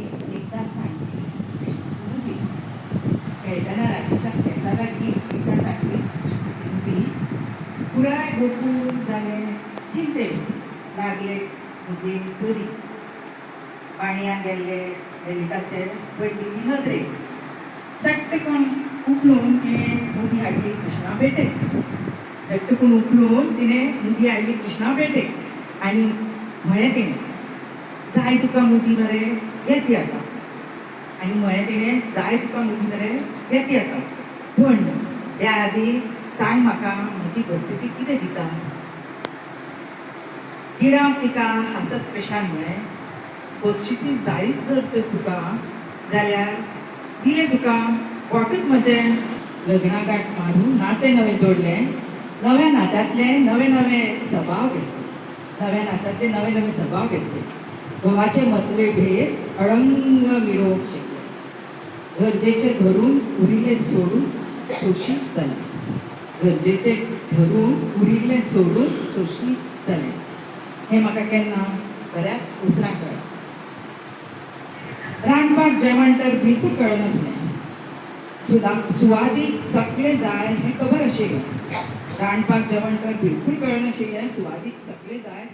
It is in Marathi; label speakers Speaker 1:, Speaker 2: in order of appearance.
Speaker 1: एकदा सांडली कृष्णाची खेळताना रात्रीच्या केसा लागली एकदा सांडली कृष्णाची पुराय गोपूर झाले चिंतेत लागले म्हणजे सोरी पाणयान गेल्ले ललिताचे पडली ती नदरे सट्टकून उखलून तिणें मुदी हाडली कृष्णा बेटेक सट्टकून उखलून तिणें मुदी हाडली कृष्णा बेटेक आनी म्हळें तिणें जाय तुका मुदी मरे येती आतां आनी म्हळें तिणें जाय तुका मुदी मरे येती आतां पूण त्या आदी सांग म्हाका म्हजी घरचीची कितें दिता तिडाव तिका हांसत कृष्णान म्हळें बक्षिची जायच जर तर तुका जाल्यार दिलें तुका पोटूच म्हजें लग्नागाठ मारून नातें नवें जोडलें नव्या नात्यांतले नवे नवे सभाव घेतले नव्या नात्यांतले नवे नवे सभाव घेतले घोवाचे मतवे भेद अडंग मिरोवंक शिकले गरजेचे धरून उरिल्ले सोडून सोशीत जाले गरजेचे धरून उरिल्ले सोडून सोशीत जाले हें म्हाका केन्ना बऱ्याच उसरां कळ्ळें रांदपाक जेवण तर बिलकूल कळनासलें सुवादीक सकले जाय हें खबर आशिल्लें रांदपाक जेवण तर बिलकूल कळनाशिल्लें सुवादीक सकले जाय